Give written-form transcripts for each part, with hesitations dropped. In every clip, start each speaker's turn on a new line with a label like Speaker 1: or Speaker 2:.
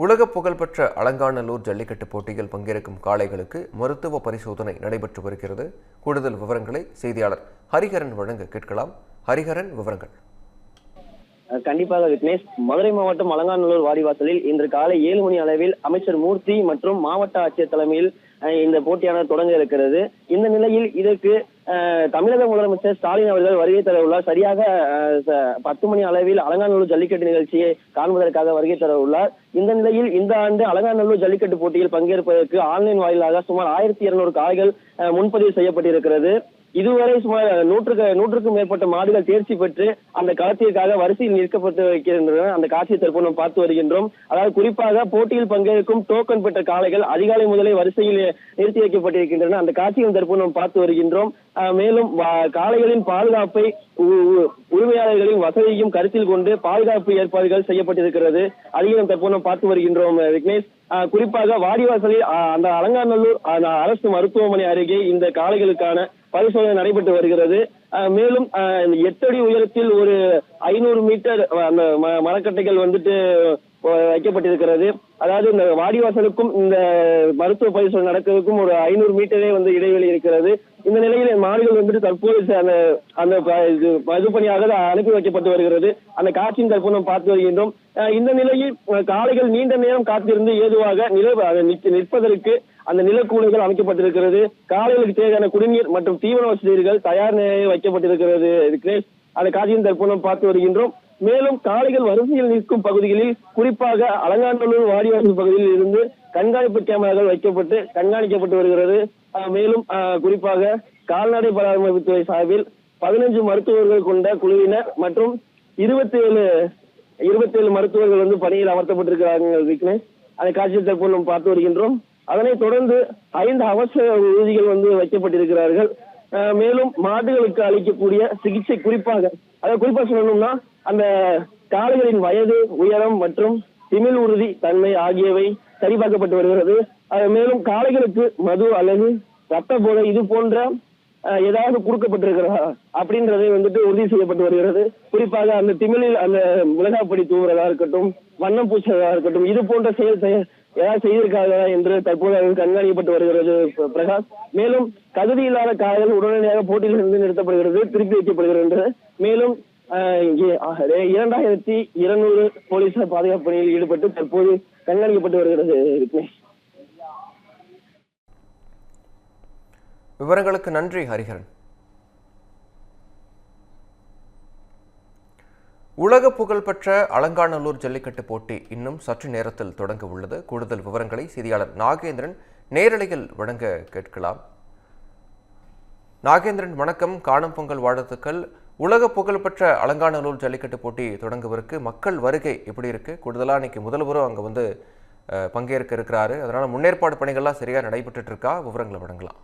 Speaker 1: உலக புகழ்பெற்ற அலங்காநல்லூர் ஜல்லிக்கட்டு போட்டியில் பங்கேற்கும் காளைகளுக்கு மருத்துவ பரிசோதனை நடைபெற்று வருகிறது. கூடுதல் விவரங்களை செய்தியாளர் ஹரிஹரன் வழங்க கேட்கலாம். ஹரிஹரன், விவரங்கள்.
Speaker 2: கண்டிப்பாக விக்னேஷ். மதுரை மாவட்டம் அலங்காநல்லூர் வாடிவாசலில் இன்று காலை 7 மணி அளவில் அமைச்சர் மூர்த்தி மற்றும் மாவட்ட ஆட்சியர் தலைமையில் இந்த போட்டியானது தொடங்க இருக்கிறது. இந்த நிலையில் இதற்கு தமிழக முதலமைச்சர் ஸ்டாலின் அவர்கள் வருகை தர உள்ளார். சரியாக 10 மணி அளவில் அலங்காநல்லூர் ஜல்லிக்கட்டு நிகழ்ச்சியை காண்பதற்காக வருகை தர உள்ளார். இந்த நிலையில் இந்த ஆண்டு அலங்காநல்லூர் ஜல்லிக்கட்டு போட்டியில் பங்கேற்பதற்கு ஆன்லைன் வாயிலாக சுமார் 1200 காளைகள் முன்பதிவு செய்யப்பட்டிருக்கிறது. இதுவரை சுமார் 100க்கும் மேற்பட்ட மாடுகள் தேர்ச்சி பெற்று அந்த களத்திற்காக வரிசையில் நிற்கப்பட்டு வைக்கின்றன. அந்த காட்சியை தற்போது நாம் பார்த்து வருகின்றோம். அதாவது குறிப்பாக போட்டியில் பங்கேற்கும் டோக்கன் பெற்ற காளைகள் அதிகாலை முதலே வரிசையில் நிறுத்தி வைக்கப்பட்டிருக்கின்றன. அந்த காட்சியும் தற்போது நாம் பார்த்து வருகின்றோம். மேலும் காளைகளின் பாதுகாப்பை உரிமையாளர்களின் வசதியையும் கருத்தில் கொண்டு பாதுகாப்பு ஏற்பாடுகள் செய்யப்பட்டிருக்கிறது. அதையும் தற்போது நாம் பார்த்து வருகின்றோம் விக்னேஷ். குறிப்பாக வாடிவாசலில் அந்த அலங்காநல்லூர் அரசு மருத்துவமனை அருகே இந்த காளைகளுக்கான பரிசோதனை நடைபெற்று வருகிறது. மேலும் 8 அடி உயரத்தில் ஒரு 500 மீட்டர் அந்த மரக்கட்டைகள் வைக்கப்பட்டிருக்கிறது. அதாவது இந்த வாடிவாசலுக்கும் இந்த மருத்துவ பரிசோதனை நடக்கிறதுக்கும் ஒரு 500 மீட்டரே இடைவெளி இருக்கிறது. இந்த நிலையில் மாடுகள் தற்போது அந்த மதுப்பணியாக அனுப்பி வைக்கப்பட்டு வருகிறது. அந்த காட்சியும் தற்போது நாம் பார்த்து வருகின்றோம். இந்த நிலையில் காளைகள் நீண்ட நேரம் காத்திருந்து ஏதுவாக நிற்பதற்கு அந்த நிலக்கூடைகள் அமைக்கப்பட்டிருக்கிறது. காளைகளுக்கு தேவையான குடிநீர் மற்றும் தீவன வசதிகள் தயார் நிலையில் வைக்கப்பட்டிருக்கிறது. அந்த காட்சியும் தற்போது நாம் பார்த்து வருகின்றோம். மேலும் காளைகள் வரிசையில் நிற்கும் பகுதிகளில் குறிப்பாக அலங்காநல்லூர் வாடிவாசல் பகுதியில் இருந்து கண்காணிப்பு கேமராக்கள் வைக்கப்பட்டு கண்காணிக்கப்பட்டு வருகிறது. மேலும் குறிப்பாக கால்நடை பராமரிப்புத்துறை சார்பில் 15 மருத்துவர்கள் கொண்ட குழுவினர் மற்றும் 27 மருத்துவர்கள் பணியில் அமர்த்தப்பட்டிருக்கிறார்கள் விக்னேஷ். அந்த காட்சியை தற்போது நாம் பார்த்து வருகின்றோம். அதனைத் தொடர்ந்து 5 அவசர ஊர்திகள் வைக்கப்பட்டிருக்கிறார்கள். மேலும் மாடுகளுக்கு அளிக்கக்கூடிய சிகிச்சை குறிப்பாக சொல்லணும்னா அந்த காளைகளின் வயது, உயரம் மற்றும் திமில் உறுதி தன்மை ஆகியவை சரிபார்க்கப்பட்டு வருகிறது. மேலும் காளைகளுக்கு மது அல்லது ரத்த போதை இது போன்ற ஏதாவது கொடுக்கப்பட்டிருக்கிறதா அப்படின்றதை உறுதி செய்யப்பட்டு வருகிறது. குறிப்பாக அந்த திமிழில் அந்த மிளகாப்பொடி தூவுறதா இருக்கட்டும், வண்ணம் பூசுறதா இருக்கட்டும், இது போன்ற செயல் ஏதாவது செய்திருக்காங்க என்று தற்போது கண்காணிக்கப்பட்டு வருகிறது பிரகாஷ். மேலும் தகுதி இல்லாத காளைகள் உடனடியாக போட்டியிலிருந்து நிறுத்தப்படுகிறது, திருப்பி வைக்கப்படுகிறது. மேலும் 2200 போலீசார் பாதுகாப்பு பணியில் ஈடுபட்டு தற்போது கண்காணிக்கப்பட்டு வருகிறது.
Speaker 1: விவரங்களுக்கு நன்றி ஹரிஹரன். உலக புகழ்பெற்ற அலங்காநல்லூர் ஜல்லிக்கட்டு போட்டி இன்னும் சற்று நேரத்தில் தொடங்க உள்ளது. கூடுதல் விவரங்களை செய்தியாளர் நாகேந்திரன் நேரலையில் வழங்க கேட்கலாம். நாகேந்திரன், வணக்கம். காணும் பொங்கல் வாழ்த்துக்கள். உலக புகழ்பெற்ற அலங்காநல்லூர் ஜல்லிக்கட்டு போட்டி தொடங்குவதற்கு மக்கள் வருகை எப்படி இருக்கு? கூடுதலாக இன்னைக்கு முதல்வரும் அங்கே பங்கேற்க இருக்கிறாரு. அதனால முன்னேற்பாடு பணிகள்லாம் சரியா நடைபெற்று இருக்கா? விவரங்களை வழங்கலாம்.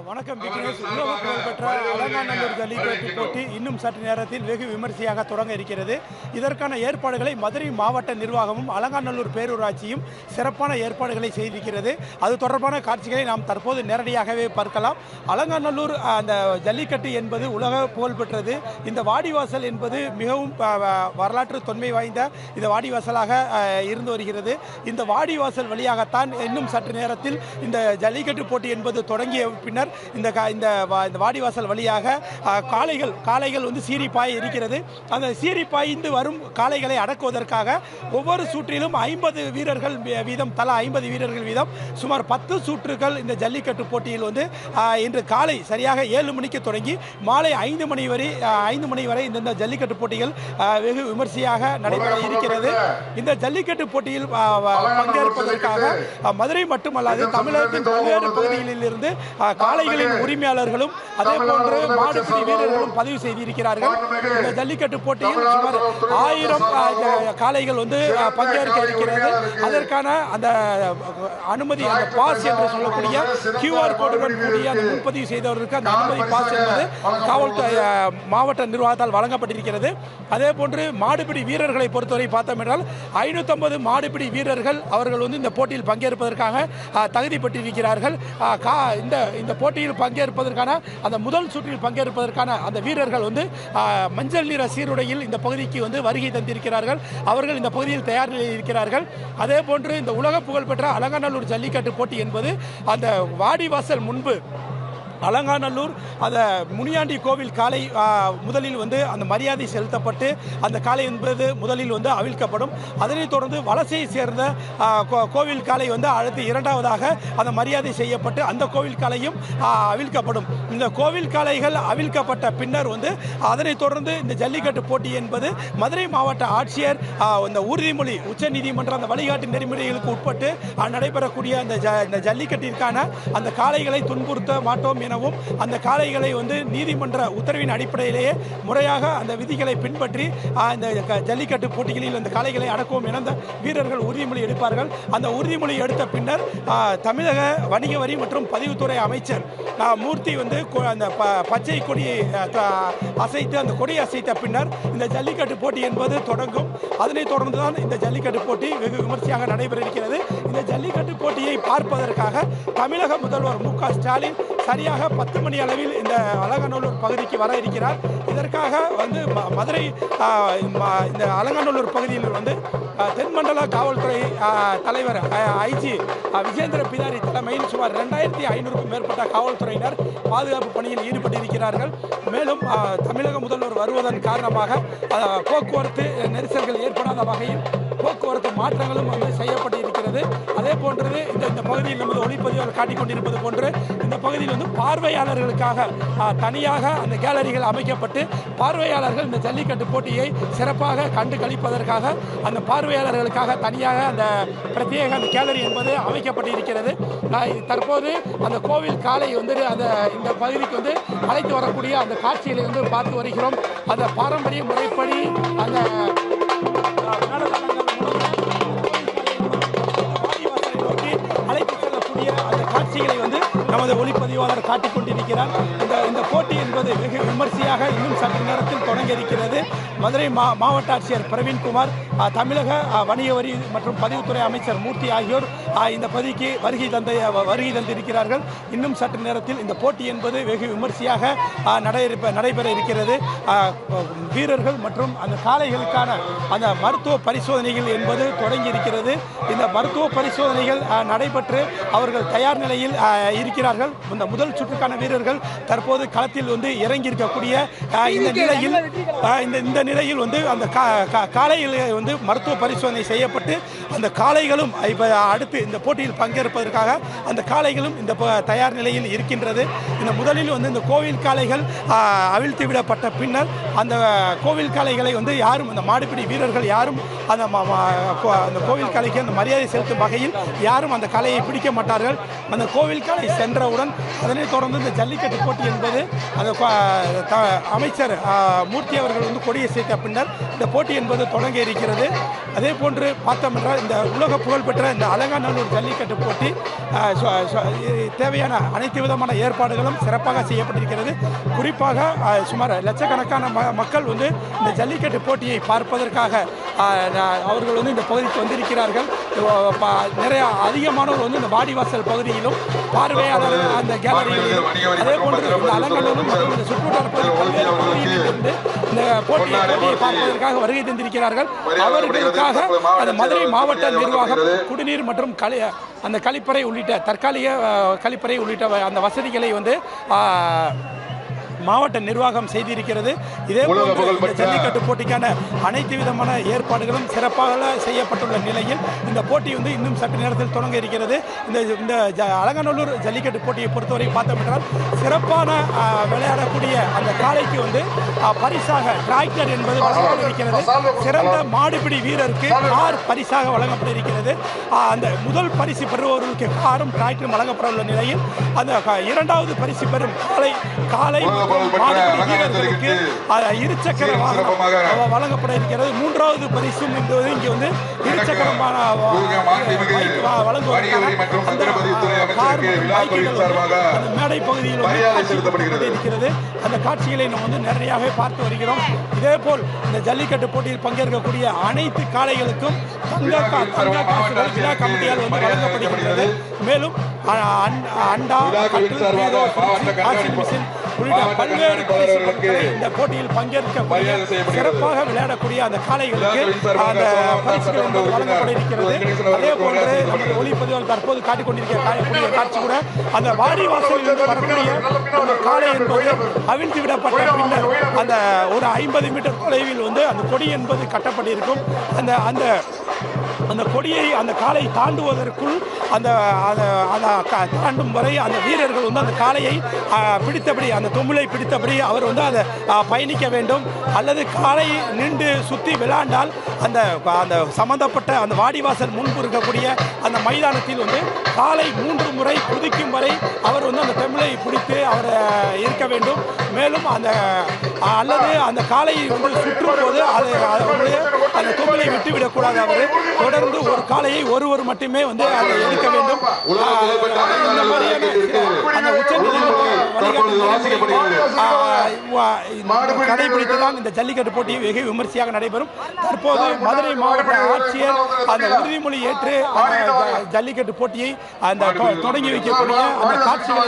Speaker 3: வணக்கம் விக்னேஷ். உலக புகழ்பெற்ற அலங்காநல்லூர் ஜல்லிக்கட்டு போட்டி இன்னும் சற்று நேரத்தில் வெகு விமர்சையாக தொடங்க இருக்கிறது. இதற்கான ஏற்பாடுகளை மதுரை மாவட்ட நிர்வாகமும் அலங்காநல்லூர் பேரூராட்சியும் சிறப்பான ஏற்பாடுகளை செய்திருக்கிறது. அது தொடர்பான காட்சிகளை நாம் தற்போது நேரடியாகவே பார்க்கலாம். அலங்காநல்லூர் அந்த ஜல்லிக்கட்டு என்பது உலக புகழ்பெற்றது. இந்த வாடிவாசல் என்பது மிகவும் வரலாற்று தொன்மை வாய்ந்த இந்த வாடிவாசலாக இருந்து வருகிறது. இந்த வாடிவாசல் வழியாகத்தான் இன்னும் சற்று நேரத்தில் இந்த ஜல்லிக்கட்டு போட்டி என்பது தொடங்கிய பின்னர் இந்த வாடிவாசல் வழியாக காளைகள் சீரிப்பாய் இருக்கிறது. அந்த சீரிப்பாய்ந்து வரும் காளைகளை அடக்குவதற்காக ஒவ்வொரு சூற்றிலும் 50 வீரர்கள் வீதம், தலா 50 வீரர்கள் வீதம் சுமார் 10 சூற்றுகள் இந்த ஜல்லிக்கட்டு போட்டியில் இன்று காலை சரியாக 7 மணிக்கு தொடங்கி மாலை 5 மணி வரை இந்த ஜல்லிக்கட்டு போட்டிகள் வெகு விமர்சையாக நடைபெற இருக்கிறது. இந்த ஜல்லிக்கட்டு போட்டியில் பங்கேற்பதற்காக மதுரை மட்டுமல்லாது தமிழகத்தின் பல்வேறு பகுதிகளில் இருந்து காளைகளின் உரிமையாளர்களும் அதே போன்று மாடுபிடி வீரர்களும் பதிவு செய்திருக்கிறார்கள். இந்த ஜல்லிக்கட்டு போட்டியில் சுமார் 1000 காளைகள் பங்கேற்க இருக்கிறது. அதற்கான அந்த அனுமதி, அந்த பாஸ் என்று சொல்லக்கூடிய QR கோடுடன் கூடிய அந்த முன்பதிவு செய்தவர்களுக்கு அந்த அனுமதி பாஸ் என்பது காவல்துறை மாவட்ட நிர்வாகத்தால் வழங்கப்பட்டிருக்கிறது. அதே போன்று மாடுபிடி வீரர்களை பொறுத்தவரை பார்த்தோம் என்றால் 550 மாடுபிடி வீரர்கள் அவர்கள் இந்த போட்டியில் பங்கேற்பதற்காக தகுதி பெற்றிருக்கிறார்கள். இந்த போட்டியில் பங்கேற்பதற்கான அந்த முதல் சுற்றில் பங்கேற்பதற்கான அந்த வீரர்கள் வந்து மஞ்சள் நிற சீருடையில் இந்த பகுதிக்கு வந்து வருகை தந்திருக்கிறார்கள். அவர்கள் இந்த பகுதியில் தயார் நிலையில் இருக்கிறார்கள். அதே போன்று இந்த உலக புகழ்பெற்ற அலங்காநல்லூர் ஜல்லிக்கட்டு போட்டி என்பது அந்த வாடிவாசல் முன்பு அலங்காநல்லூர் அந்த முனியாண்டி கோவில் காளை முதலில் வந்து அந்த மரியாதை செலுத்தப்பட்டு அந்த காளை என்பது முதலில் வந்து அவிழ்க்கப்படும். அதனைத் தொடர்ந்து வலசையை சேர்ந்த கோவில் காளை வந்து அடுத்து இரண்டாவதாக அந்த மரியாதை செய்யப்பட்டு அந்த கோவில் காளையும் அவிழ்க்கப்படும். இந்த கோவில் காளைகள் அவிழ்க்கப்பட்ட பின்னர் வந்து அதனைத் தொடர்ந்து இந்த ஜல்லிக்கட்டு போட்டி என்பது மதுரை மாவட்ட ஆட்சியர் இந்த உறுதிமொழி உச்சநீதிமன்ற அந்த வழிகாட்டு நெறிமுறைகளுக்கு உட்பட்டு நடைபெறக்கூடிய அந்த ஜல்லிக்கட்டிற்கான அந்த காளைகளை துன்புறுத்த மாட்டோம் எனவும் அந்த காளைகளை வந்து நீதிமன்ற உத்தரவின் அடிப்படையிலேயே முறையாக அந்த விதிகளை பின்பற்றி இந்த ஜல்லிக்கட்டு போட்டிகளில் அந்த காளைகளை அடக்குவோம் என அந்த வீரர்கள் உறுதிமொழி எடுப்பார்கள். அந்த உறுதிமொழி எடுத்த பின்னர் தமிழக வணிக வரி மற்றும் பதிவுத்துறை அமைச்சர் மூர்த்தி வந்து அந்த பச்சை கொடியை அசைத்து அந்த கொடியை அசைத்த பின்னர் இந்த ஜல்லிக்கட்டு போட்டி என்பது தொடங்கும். அதனைத் தொடர்ந்துதான் இந்த ஜல்லிக்கட்டு போட்டி வெகு விமர்சையாக நடைபெற இருக்கிறது. இந்த ஜல்லிக்கட்டு போட்டியை பார்ப்பதற்காக தமிழக முதல்வர் மு.க. ஸ்டாலின் சரியாக 10 மணி அளவில் இந்த அலங்காநல்லூர் பகுதிக்கு வர இருக்கிறார். இதற்காக வந்து மதுரை இந்த அலங்காநல்லூர் பகுதியில் வந்து தென்மண்டல காவல்துறை தலைவர் ஐஜி விஜேந்திர பிதாரி தலைமையில் சுமார் 2500க்கும் மேற்பட்ட காவல்துறையினர் பாதுகாப்பு பணியில் ஈடுபட்டிருக்கிறார்கள். மேலும் தமிழக முதல்வர் வருவதன் காரணமாக போக்குவரத்து நெரிசல்கள் ஏற்படாத வகையில் போக்குவரத்து மாற்றங்களும் வந்து செய்யப்பட்டிருக்கிறது. அதே போன்றது இந்த பகுதியில் நமது ஒளிப்பதிவாளர் காட்டிக் கொண்டிருப்பது போன்று இந்த பகுதியில் வந்து பார்வையாளர்களுக்காக தனியாக அந்த கேலரிகள் அமைக்கப்பட்டு பார்வையாளர்கள் இந்த ஜல்லிக்கட்டு போட்டியை சிறப்பாக கண்டு களிப்பதற்காக அந்த பார்வையாளர்களுக்காக தனியாக அந்த பிரத்யேக அந்த கேலரி என்பது அமைக்கப்பட்டிருக்கிறது. தற்போது அந்த கோவில் காளை வந்து இந்த பகுதிக்கு வந்து அழைத்து வரக்கூடிய அந்த காட்சிகளை வந்து பார்த்து வருகிறோம். அந்த பாரம்பரிய முறைப்படி அந்த அழைத்து செல்லக்கூடிய அந்த காட்சிகளை வந்து நமது ஒளிப்பதிவாளர் காட்டிக் கொண்டிருக்கிறார். இந்த போட்டி என்பது வெகு விமர்சையாக இன்னும் சற்று நேரத்தில் தொடங்க இருக்கிறது. மதுரை மாவட்ட ஆட்சியர் பிரவீன்குமார், தமிழக வணிக வரி மற்றும் பதிவுத்துறை அமைச்சர் மூர்த்தி ஆகியோர் இந்த பகுதிக்கு வருகை தந்திருக்கிறார்கள். இன்னும் சற்று நேரத்தில் இந்த போட்டி என்பது வெகு விமர்சையாக நடைபெற இருக்கிறது. வீரர்கள் மற்றும் அந்த காளைகளுக்கான அந்த மருத்துவ பரிசோதனைகள் என்பது தொடங்கி இருக்கிறது. இந்த மருத்துவ பரிசோதனைகள் நடைபெற்று அவர்கள் தயார் நிலையில் இருக்கிறார்கள். இந்த முதல் சுற்றுக்கான வீரர்கள் தற்போது களத்தில் வந்து இறங்கி இருக்கக்கூடிய இந்த நிலையில் வந்து அந்த காளைகள் வந்து மருத்துவ பரிசோதனை செய்யப்பட்டு அந்த காளைகளும் இப்போ அடுத்து இந்த போட்டியில் பங்கேற்பதற்காக அந்த காளைகளும் இந்த தயார் நிலையில் இருக்கின்றது. இந்த முதலில் வந்து இந்த கோவில் காளைகள் அவிழ்த்து விடப்பட்ட பின்னர் அந்த கோவில் காளைகளை வந்து யாரும் அந்த மாடுபிடி வீரர்கள் யாரும் அந்த கோவில் காளைக்கு அந்த மரியாதை செலுத்தும் வகையில் யாரும் அந்த காளையை பிடிக்க மாட்டார்கள். அந்த கோவில் காளை சென்றவுடன் அதனைத் தொடர்ந்து இந்த ஜல்லிக்கட்டு போட்டி என்பது அந்த அமைச்சர் மூர்த்தி அவர்கள் வந்து கொடியை சேர்த்த பின்னர் இந்த போட்டி என்பது தொடங்க இருக்கிறது. அதே போன்று பார்த்தோம் என்றால் இந்த உலக புகழ்பெற்ற இந்த அலங்காநல்லூர் ஜல்லிக்கட்டு போட்டி தேவையான அனைத்து விதமான ஏற்பாடுகளும் சிறப்பாக செய்யப்பட்டிருக்கிறது. குறிப்பாக சுமார் லட்சக்கணக்கான மக்கள் வந்து இந்த ஜல்லிக்கட்டு போட்டியை பார்ப்பதற்காக அவர்கள் வந்து இந்த பகுதிக்கு வந்திருக்கிறார்கள். நிறைய அதிகமானவர் வந்து இந்த வாடிவாசல் பகுதியிலும் பார்வையாளர் அந்த கேலரியிலும் அதே போன்று இந்த அலங்காநல்லூர் மற்றும் இந்த சுற்றுவட்டார பகுதியிலிருந்து இந்த போட்டியை பார்ப்பதற்காக வருகை தந்திருக்கிறார்கள். அவர்களுக்காக அந்த மதுரை மாவட்ட நிர்வாகம் குடிநீர் மற்றும் அந்த கழிப்பறை உள்ளிட்ட தற்காலிக கழிப்பறை உள்ளிட்ட அந்த வசதிகளை வந்து மாவட்ட நிர்வாகம் செய்திருக்கிறது. இதே போன்று ஜல்லிக்கட்டு போட்டிக்கான அனைத்து விதமான ஏற்பாடுகளும் சிறப்பாக செய்யப்பட்டுள்ள நிலையில் இந்த போட்டி வந்து இன்னும் சற்று நேரத்தில் தொடங்க இருக்கிறது. இந்த அலங்காநல்லூர் ஜல்லிக்கட்டு போட்டியை பொறுத்தவரை பார்த்தோம் என்றால் சிறப்பான விளையாடக்கூடிய அந்த காளைக்கு வந்து பரிசாக டிராக்டர் என்பது வழங்கப்பட்டிருக்கிறது. சிறந்த மாடுபிடி வீரருக்கு கார் பரிசாக வழங்கப்பட்டிருக்கிறது. அந்த முதல் பரிசு பெறுபவர்களுக்கு காரும் டிராக்டரும் வழங்கப்பட உள்ள நிலையில் அந்த இரண்டாவது பரிசு பெறும் காளை வீரர்களுக்கு இருசக்கர வாகனம் வழங்கப்பட இருக்கிறது. மூன்றாவது பரிசும் என்பது இங்கே வந்து இருசக்கர மேடை பகுதியில் இருக்கிறது. அந்த காட்சிகளை நாம் வந்து நேரடியாக பார்த்து வருகிறோம். இதே போல் இந்த ஜல்லிக்கட்டு போட்டியில் பங்கேற்கக்கூடிய அனைத்து காளைகளுக்கும் தங்க காசுகள் விழா கமிட்டியால் வந்து வழங்கப்படுகிறது. மேலும் அண்டா, கட்டில், பீரோ, ஃப்ரிட்ஜ், வாஷிங் மிஷின் உள்ளிட்ட பல்வேறு பரிசு பொருட்களை இந்த போட்டியில் பங்கேற்கக்கூடிய சிறப்பாக விளையாடக்கூடிய அந்த காளைகளுக்கு அந்த பரிசுகள் என்பது வழங்கப்பட இருக்கிறது. அதே போன்று நமது ஒளிப்பதிவால் தற்போது காட்டிக் கொண்டிருக்கிற காட்சி கூட அந்த வாடிவாசலில் வரக்கூடிய ஒரு காளை என்பது அவிழ்த்து விடப்பட்ட பின்னர் அந்த ஒரு 50 மீட்டர் தொலைவில் அந்த கொடி என்பது கட்டப்பட்டிருக்கும். அந்த அந்த அந்த கொடியை அந்த காளை தாண்டுவதற்குள் அந்த தாண்டும் வரை அந்த வீரர்கள் அந்த காளையை பிடித்தபடி அந்த தொம்புளை பிடித்தபடி அவர் அதை பயணிக்க வேண்டும். அல்லது காளை நின்று சுற்றி விளையாண்டால் அந்த அந்த சம்பந்தப்பட்ட அந்த வாடிவாசல் முன்பு இருக்கக்கூடிய அந்த மைதானத்தில் காளை 3 முறை குதிக்கும் வரை அவர் அந்த தொம்புளை பிடித்து அவர் இருக்க வேண்டும். மேலும் அந்த அல்லது அந்த காளை சுற்றும் போது அந்த தொம்புளை விட்டுவிடக்கூடாது. அவர் தொடர்ந்து ஒரு காளையை ஒருவர் மட்டுமே அதை எடுக்க வேண்டும். இந்த மாதிரியான அந்த கடைபிடித்துதான் இந்த ஜல்லிக்கட்டு போட்டி வெகு விமர்சையாக நடைபெறும். தற்போது மதுரை மாவட்ட ஆட்சியர் அந்த உறுதிமொழி ஏற்று ஜல்லிக்கட்டு போட்டியை அந்த தொடங்கி வைக்கக்கூடிய அந்த காட்சிகளை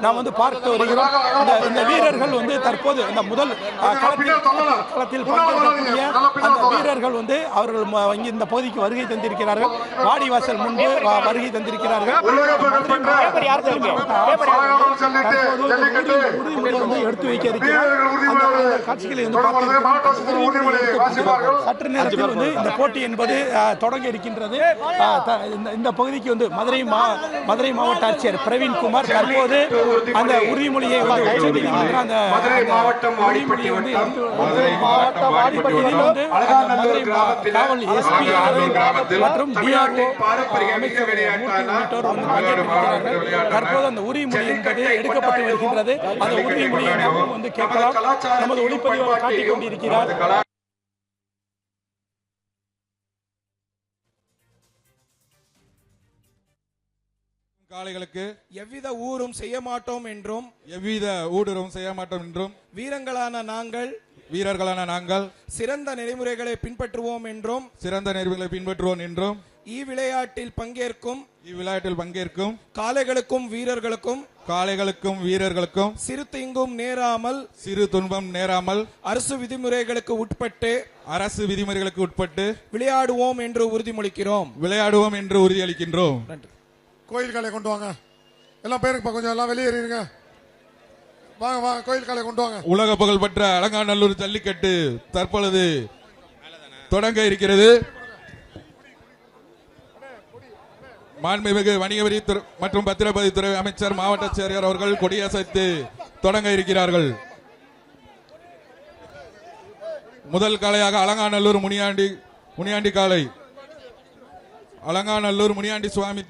Speaker 3: நாம் பார்த்து வருகிறோம். இந்த வீரர்கள் தற்போது இந்த முதல் களத்தில் பங்கேற்கக்கூடிய அந்த வீரர்கள் அவர்கள் இந்த பகுதிக்கு வருகை தந்திருக்கிறார்கள். வாடிவாசல் முன்பு வருகை தந்திருக்கிறார்கள். எடுத்து வைக்க இருக்கிறார். அந்த காட்சிகளை சற்று நேரத்தில் இந்த போட்டி என்பது தொடங்க இருக்கின்றது. இந்த பகுதிக்கு மதுரை மாவட்ட ஆட்சியர் பிரவீன்குமார் தற்போது அந்த உறுதிமொழியை அந்த காவல் எஸ்பி மற்றும் டிஆர்ஓ தற்போது அந்த உறுதிமொழி என்பது எடுக்கப்பட்டு வருகின்றது. அந்த உறுதிமொழியை நாம் கேட்கலாம். நமது ஒளிப்பதிவாளர் காட்டிக் கொண்டிருக்கிறார்.
Speaker 4: காளைகளுக்கு
Speaker 5: எவ்வித ஊரும் செய்ய மாட்டோம் என்றும் வீரர்களான நாங்கள் சிறந்த நெறிமுறைகளை பின்பற்றுவோம் என்றும் இவ்விளையாட்டில் பங்கேற்கும் காளைகளுக்கும் வீரர்களுக்கும் சிறு துன்பம் நேராமல் அரசு விதிமுறைகளுக்கு உட்பட்டு விளையாடுவோம் என்று உறுதியளிக்கின்றோம். நன்றி.
Speaker 6: கோயில் காலை கொண்டு வாங்க. எல்லாம் பேருக்கு கொஞ்சம் எல்லாம் வெளியேறிடுங்க. வாங்க கோயில் காலை கொண்டு வாங்க.
Speaker 4: உலக புகழ்பெற்ற அலங்காநல்லூர் ஜல்லிக்கட்டு தற்பொழுது தொடங்க இருக்கிறது. மாண்புமிகு வணிக வரி மற்றும் பத்திரப்பதிவுத்துறை அமைச்சர் மாவட்ட செயலர் அவர்கள் கொடியசைத்து தொடங்க இருக்கிறார்கள். முதல் காளையாக அலங்காநல்லூர் முனியாண்டி காளை அலங்காநல்லூர் முனியாண்டி சுவாமி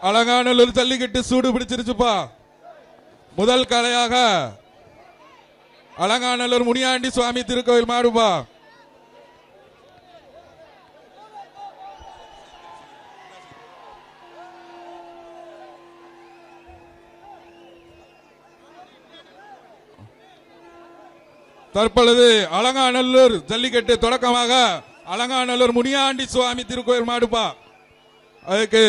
Speaker 4: அலங்காநல்லூர் ஜல்லிக்கட்டு சூடு பிடிச்சிருச்சுப்பா. முதல் காளையாக அலங்காநல்லூர் முனியாண்டி சுவாமி திருக்கோயில் மாடுபா. தற்பொழுது அலங்காநல்லூர் ஜல்லிக்கட்டு தொடக்கமாக அலங்காநல்லூர் முனியாண்டி சுவாமி திருக்கோயில் மாடுபா. அதுக்கு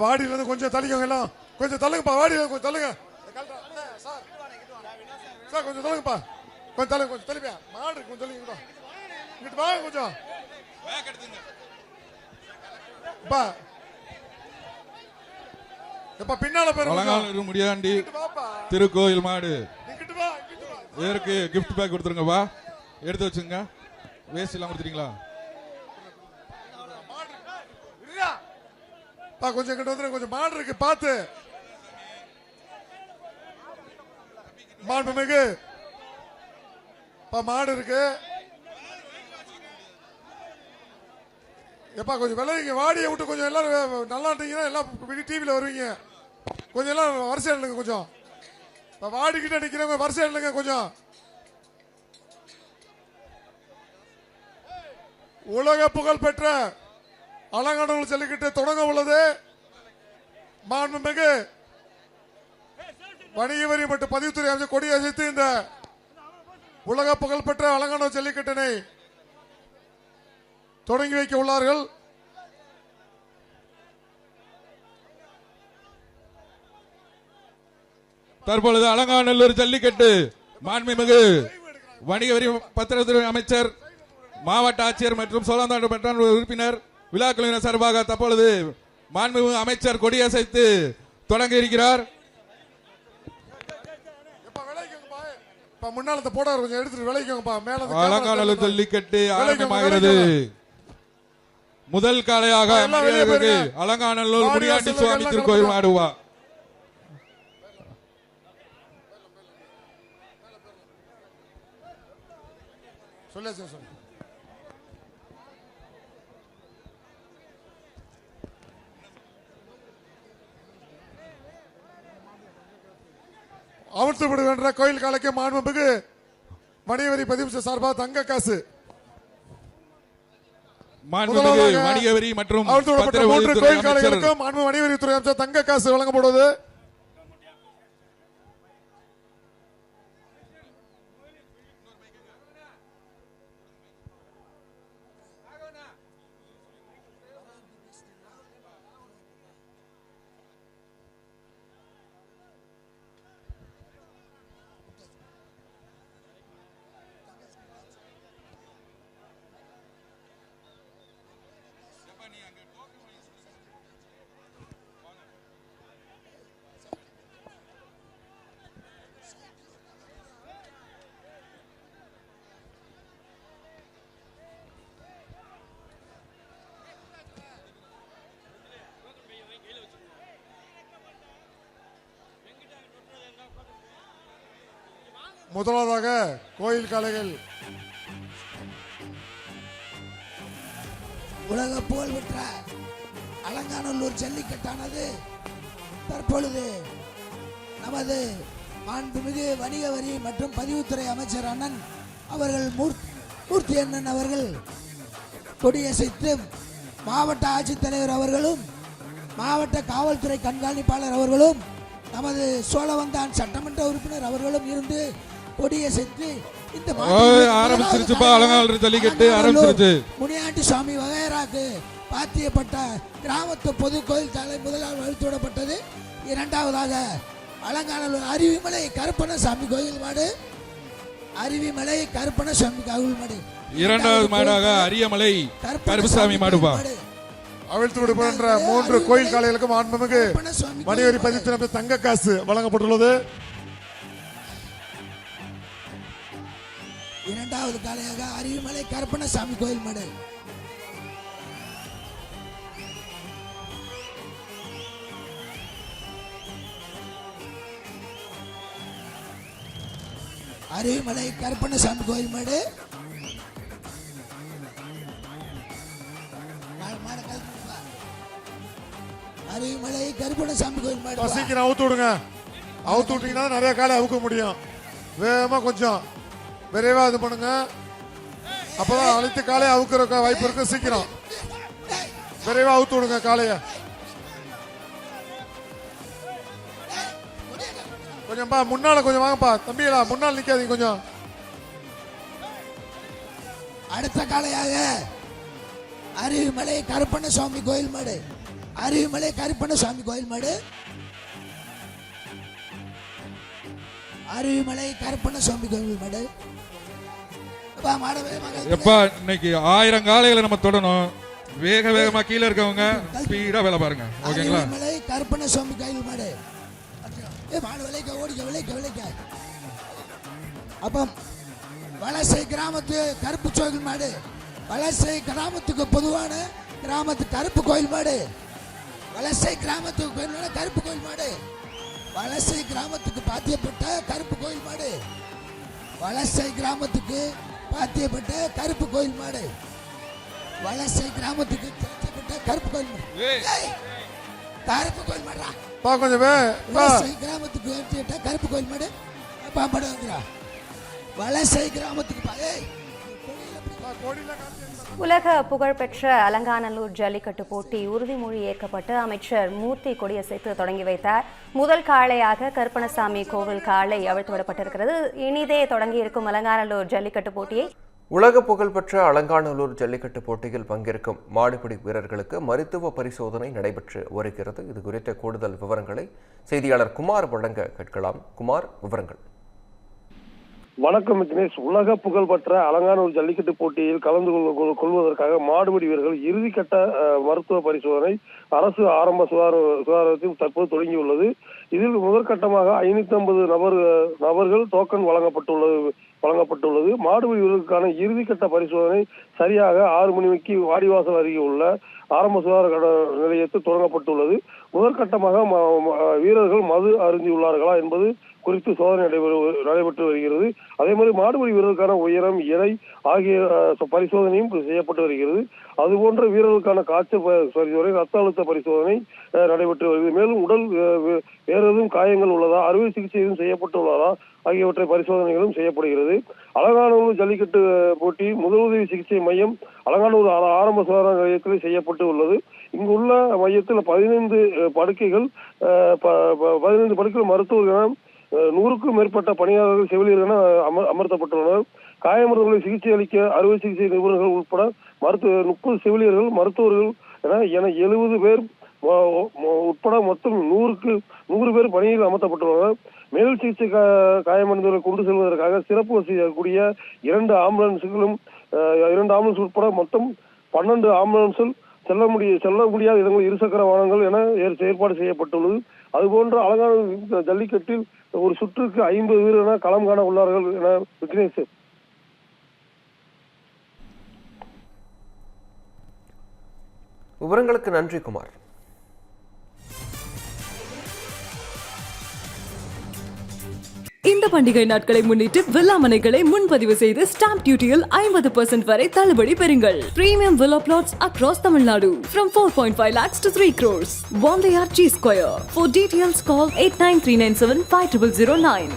Speaker 6: வாடியில இருந்து கொஞ்சம் தள்ளிக்கோங்க. எல்லாம் கொஞ்சம் தள்ளுங்கப்பா. வாடியில கொஞ்சம் தள்ளுங்க சார். கொஞ்சம் தள்ளுங்கப்பா. கொஞ்சம் தள்ளுங்க. கொஞ்சம் தள்ளிப்பா. மாடு கொஞ்சம் தள்ளிங்க. இங்கிட்டு வாங்க கொஞ்சம். பின்னால
Speaker 4: அலங்காநல்லூர் முனியாண்டி திருக்கோயில் மாடு இதற்கு கிஃப்ட் பேக் கொடுத்துருங்கப்பா. எடுத்து வச்சுங்க. வேஸ்ட் எல்லாம் கொடுத்துட்டீங்களா?
Speaker 6: கொஞ்சம் கிட்ட வந்து கொஞ்சம் மாடு இருக்கு பார்த்து. மாண்புமிகு மாடு இருக்கு. எப்பா கொஞ்சம் விளைவிங்க, வாடியை விட்டு கொஞ்சம் எல்லாரும் நல்லா இருந்தீங்கன்னா எல்லாம் டிவியில் வருவீங்க. கொஞ்சம் எல்லாம் வரிசை இல்லைங்க, கொஞ்சம் வாடிக்கிட்ட நிற்கிறவங்க வரிசை இல்லைங்க. கொஞ்சம் உலக புகழ் பெற்ற அலங்காநல்லூர் ஜல்லிக்கட்டு தொடங்க உள்ளது. மாண்புமிகு வணிக வரி மற்றும் பதிவுத்துறை அமைச்சர் கொடியசைத்து இந்த உலக புகழ் பெற்ற அலங்காநல்லூர் ஜல்லிக்கட்டினை தொடங்கி வைக்க உள்ளார்கள்.
Speaker 4: தற்பொழுது அலங்காநல்லூர் ஜல்லிக்கட்டு மாண்புமிகு வணிக வரி பத்திரத்துறை அமைச்சர், மாவட்ட ஆட்சியர் மற்றும் சோழந்தாண்டு மன்ற உறுப்பினர், விழா குழுவினர் சார்பாக தற்பொழுது மாண்புமிகு அமைச்சர் கொடியசைத்து தொடங்க இருக்கிறார்.
Speaker 6: முன்னால போட கொஞ்சம் எடுத்துட்டு விளைவிக்கோங்கப்பா. மேல
Speaker 4: அலங்காநல்லூர் ஜல்லிக்கட்டு ஆரம்பமாகிறது. முதல் காளையாக அலங்காநல்லூர் முனியாண்டி சுவாமி திருக்கோயில் ஆடுவா.
Speaker 6: சொல்ல அவிழ்த்து விடுகின்ற கோயில் காலைக்கு மாண்புமிகு வணிக வரி பதிவு சார்பாக தங்க காசு
Speaker 4: வணிக வரி மற்றும்
Speaker 6: மூன்று கோயில் காலைகளுக்கும் மாண்பு வணிக வரித்துறை அமைச்சர் தங்க காசு வழங்கப்படுவது. முதலாவதாக கோயில் காளைகள்
Speaker 7: உலக புகழ் பெற்ற அலங்காநல்லூர் ஜல்லிக்கட்டானது தற்பொழுது நமது மாண்புமிகு வணிக வரி மற்றும் பதிவுத்துறை அமைச்சர் அண்ணன் அவர்கள் மூர்த்தி அண்ணன் அவர்கள் கொடியசைத்து மாவட்ட ஆட்சித்தலைவர் அவர்களும் மாவட்ட காவல்துறை கண்காணிப்பாளர் அவர்களும் நமது சோழவந்தான் சட்டமன்ற உறுப்பினர் அவர்களும் இருந்து கொடியசைத்து இந்த முனியாண்டி சுவாமி வகையராக்கு பாத்தியப்பட்ட கிராமத்து பொது கோயில் காலை முதலாவது வழித்தோடப்பட்டது. இரண்டாவதாக அலங்காநல்லூர் அருவிமலை கருப்பணசாமி கோயில் மாடு, அருவிமலை கருப்பணசாமி கோயில் மாடு.
Speaker 4: இரண்டாவது மாடாக அரியமலை கருப்பசாமி மாடுபா.
Speaker 6: அவிழ்த்து விடுகின்ற மூன்று கோயில் காளைகளுக்கும் மாண்புமிகு வணிக வரி பதிவுத்துறை தங்க காசு வழங்கப்பட்டுள்ளது.
Speaker 7: இரண்டாவது காளையாக அருவிமலை கருப்பணசாமி கோயில் மாடு. அருவிமலை கருப்பணசாமி கோயில் மாடு. அருவிமலை கருப்பணசாமி கோயில் மாடு.
Speaker 6: சீக்கிரம் அவுத்து விடுங்க. அவுத்து விட்டீங்கன்னா நிறைய காலை அவுக்க முடியும். வேகமா கொஞ்சம் விரைவா இது பண்ணுங்க. அப்பதான் அனைத்து காலையை அவுக்குற வாய்ப்பு இருக்கு. சீக்கிரம் விரைவா அவுத்து விடுங்க காலைய. கொஞ்சம் முன்னால கொஞ்சம் வாங்கப்பா தம்பிகளா, முன்னால் நிக்காதீங்க கொஞ்சம்.
Speaker 7: அடுத்த காளையாக அருவிமலை கருப்பணசாமி கோயில் மாடு. அருவிமலை கருப்பணசாமி கோயில் மாடு. அருவிமலை கருப்பணசாமி கோயில் மாடு.
Speaker 4: எப்பா இன்னைக்கு 1000 காளைகளை நம்ம தொடணும். வேக வேகமா கீழே இருக்கவங்க ஸ்பீடா வேலை பாருங்க. ஓகேங்களா?
Speaker 7: அருவிமலை கருப்பணசாமி கோயில் மாடு. மாடு விளைக்க ஓடிக்க விளைக்க விளைக்க. அப்ப வலசை கிராமத்து கருப்பு கோயில் மாடு. வலசை கிராமத்துக்கு பொதுவான கிராமத்து கருப்பு கோயில் மாடு. வலசை கிராமத்துக்கு கோயில் கருப்பு கோயில் மாடு. வலசை கிராமத்துக்கு பாத்தியப்பட்ட கருப்பு கோயில் மாடு. வலசை கிராமத்துக்கு பாத்தியப்பட்ட கருப்பு கோயில் மாடு. வலசை கிராமத்துக்கு தேர்ச்சப்பட்ட கருப்பு கோயில் மாடு. ஏய், கருப்பு கோயில் மாடா.
Speaker 6: பா கொஞ்சம்
Speaker 7: வலசை கிராமத்துக்கு தேர்ச்சப்பட்ட கருப்பு கோயில் மாடு. பாம்பட வந்துடா. வலசை கிராமத்துக்கு
Speaker 8: உலக புகழ்பெற்ற அலங்காநல்லூர் ஜல்லிக்கட்டு போட்டி உறுதிமொழி ஏற்கப்பட்டு அமைச்சர் மூர்த்தி கொடியசைத்து தொடங்கி வைத்தார். முதல் காளையாக கருப்பணசாமி கோவில் காளை அவிழ்த்து விடப்பட்டிருக்கிறது. இனிதே தொடங்கி இருக்கும் அலங்காநல்லூர் ஜல்லிக்கட்டு போட்டியை
Speaker 1: உலக புகழ்பெற்ற அலங்காநல்லூர் ஜல்லிக்கட்டு போட்டியில் பங்கேற்கும் மாடுபிடி வீரர்களுக்கு மருத்துவ பரிசோதனை நடைபெற்று வருகிறது. இது குறித்த கூடுதல் விவரங்களை செய்தியாளர் குமார் வழங்க கேட்கலாம். குமார், விவரங்கள்.
Speaker 9: வணக்கம் விக்னேஷ். உலக புகழ்பெற்ற அலங்காநல்லூர் ஜல்லிக்கட்டு போட்டியில் கலந்து கொள்வதற்காக மாடுபிடி வீரர்கள் இறுதிக்கட்ட மருத்துவ பரிசோதனை அரசு ஆரம்ப சுகாதாரத்தில் தற்போது தொடங்கியுள்ளது. இதில் முதற்கட்டமாக 550 நபர்கள் டோக்கன் வழங்கப்பட்டுள்ளது. மாடுபிடி வீரர்களுக்கான இறுதிக்கட்ட பரிசோதனை சரியாக 6 மணிக்கு வாடிவாசல் அருகே உள்ள ஆரம்ப சுகாதார நிலையத்தில் தொடங்கப்பட்டுள்ளது. முதற்கட்டமாக வீரர்கள் மது அருந்தியுள்ளார்களா என்பது குறித்து சோதனை நடைபெற்று வருகிறது. அதே மாதிரி மாடுபிடி வீரர்களுக்கான உயரம், எடை ஆகிய பரிசோதனையும் செய்யப்பட்டு வருகிறது. அதுபோன்ற வீரர்களுக்கான காய்ச்சல் பரிசோதனை, ரத்த அழுத்த பரிசோதனை நடைபெற்று வருகிறது. மேலும் உடல் வேறு எதுவும் காயங்கள் உள்ளதா, அறுவை சிகிச்சை எதுவும் செய்யப்பட்டுள்ளதா ஆகியவற்றை பரிசோதனைகளும் செய்யப்படுகிறது. அலங்காநல்லூர் ஜல்லிக்கட்டு போட்டி முதலுதவி சிகிச்சை மையம் அலங்காநல்லூர் ஆரம்ப சுகாதார நிலையத்தில் செய்யப்பட்டு உள்ளது. இங்குள்ள மையத்தில் 15 படுக்கைகள் மருத்துவர்கள் 100க்கும் மேற்பட்ட பணியாளர்கள் செவிலியர்கள் அமர்த்தப்பட்டுள்ளனர். காயமடைந்தவர்களை சிகிச்சை அளிக்க அறுவை சிகிச்சை நிபுணர்கள் உட்பட 30 செவிலியர்கள், மருத்துவர்கள் என 70 பேர் உட்பட மொத்தம் 100 பேர் பணியில் அமர்த்தப்பட்டுள்ளனர். மேல் சிகிச்சை காயமடைந்தவர்களை கொண்டு செல்வதற்காக சிறப்பு வசதி கூடிய 2 ஆம்புலன்ஸ் உட்பட மொத்தம் 12 ஆம்புலன்ஸில் செல்ல முடியாத இடங்கள் இருசக்கர வாகனங்கள் என ஏற்பாடு செய்யப்பட்டுள்ளது. அதுபோன்ற அலங்காநல்லூர் ஜல்லிக்கட்டில் ஒரு சுற்றுக்கு 50 வீரர்கள் களம் காண உள்ளார்கள் என விக்னேஷ்.
Speaker 1: விவரங்களுக்கு நன்றி குமார்.
Speaker 10: இந்த பண்டிகை நாட்களை முன்னிட்டு வில்லா மனைகளை முன்பதிவு செய்து ஸ்டாம்ப் டியூட்டியில் 50% வரை தள்ளுபடி பெறுங்கள். Premium villa plots across Tamil Nadu from 4.5 lakhs to 3 crores. One G Square. For details call 89397 5009.